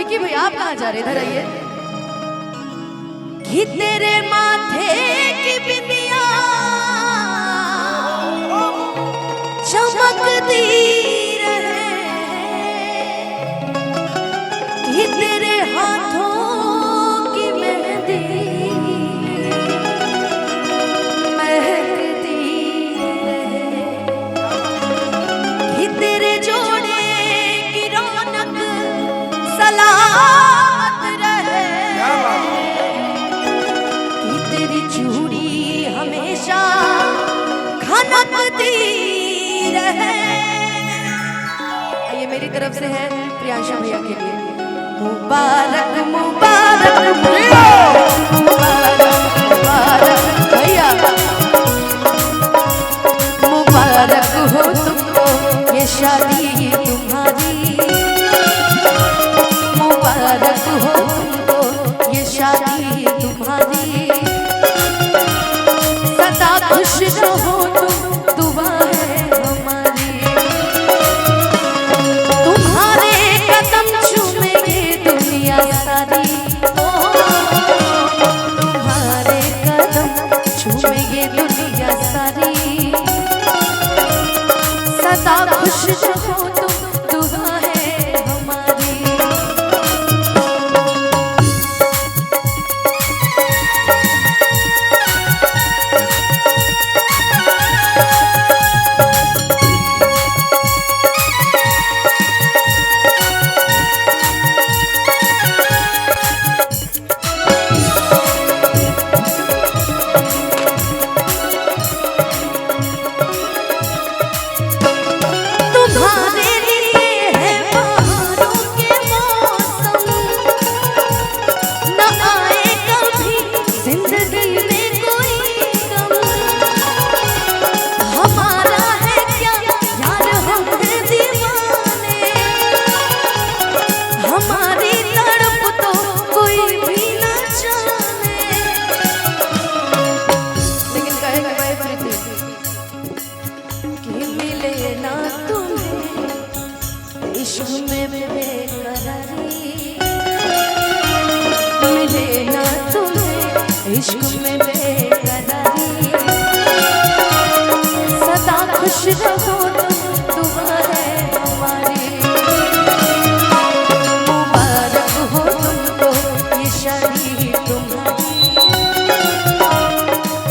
विकी भाई आप कहाँ जा रहे? इधर आइए। कि तेरे माथे की बिंदिया चमकती रहे, कि तेरे हाथों की मेहंदी महकती रहे, कि तेरे जोड़े की रौनक सलामत रहे, कि तेरी चूड़ी हमेशा खनकती रहे। ये मेरी तरफ से है प्रियांशा भैया के लिए। मुबारक मुबारक मुबारक मुबारक भैया, मुबारक हो तुमको ये शादी तुम्हारी, मुबारक हो तुमको ये शादी तुम्हारी, सदा खुश रहो तुम, दुआ है हमारी। तुम्हारे कदम चूमेगी दुनिया सारी, तुम्हारे कदम चूमेगी दुनिया सारी, सदा खुश रहो तुम, दुआ है हमारी। तुम्हारे लिए है बहारों के मौसम, न आए कभी जिंदगी में कोई गम। हमारा है क्या यार, हम हैं दीवाने, हमारी तड़प तो कोई भी न जाने। लेकिन कहेगा भाई प्रीति कि मिले ना तुम्हें इश्क में बेकरारी, मिले ना तुम्हें इश्क में बेकरारी, सदा खुश रहो तुम, दुआ है हमारी। मुबारक हो तुमको ये शादी तुम्हारी,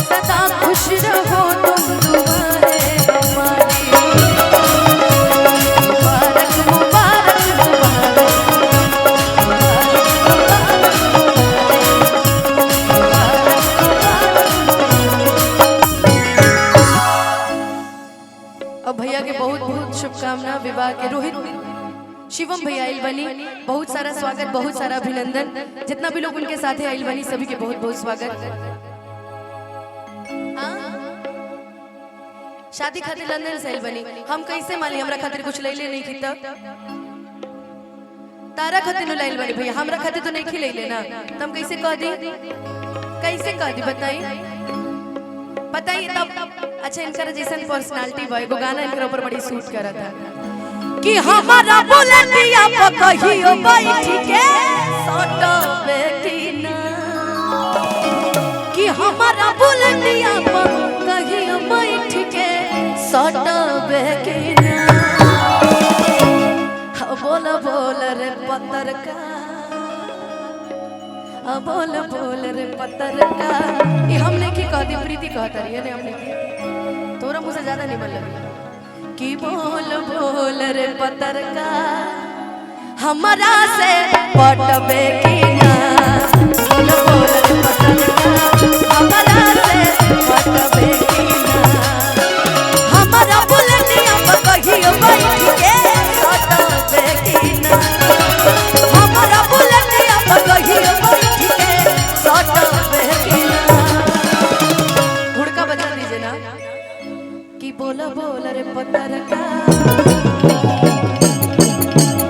सदा खुश रहो तुम, दुआ है हमारी। मुबारक मुबारक मुबारक और भैया के बहुत बहुत शुभकामना विवाह के। रोहित शिवम भैया आइल बनी, बहुत सारा स्वागत, बहुत सारा अभिनंदन। जितना भी लोग उनके साथ आइल बनी सभी के बहुत बहुत स्वागत। शादी खातिर लंदन से आइल बनी, हम कैसे मानी हमरा खातिर कुछ ले नहीं की तब तारा खातिर नु लाइल बनी भैया, हमरा खातिर तो नहीं खिले लेना, तुम कैसे कह दी, कैसे कह दी बताइए बताइए तब। अच्छा इनका जैसन पर्सनालिटी बॉय को गाना इनके ऊपर बड़ी सूट करा था कि हमारा बुलेटिया पर कहियो बैठ के सटबे की ना, कि हमारा बुलेटिया पर कहियो बैठ के सटबे की ना। बोल बोल रे पत्थरका, बोल बोल रे पत्थरका। ये हमने की कहती प्रीति कहता रही है ने हमने की, तोरा मुझसे ज्यादा नहीं बोल लगी कि बोल बोल रे पत्थरका हमारा से पटबे की ना, बोल बोल रे पत्थरका हमारा से पटबे की ना। हमारा बुलेटिया पर कहियो बैठ के सटबे की ना, हमारा बुलेटिया पर कहियो बैठ के सटबे की ना। हुड़का बजा दीजिए ना कि बोल बोल रे पत्थरका,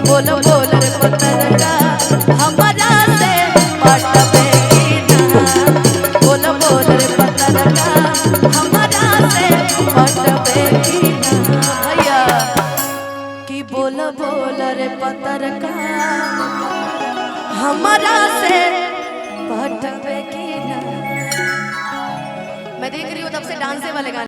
बोल बोल रे पत्थरका हमारा से पटबे की ना, बोल बोल रे पत्थरका हमारा से पटवे की ना। मैं देख रही हूँ तब से डांसे वाले गाने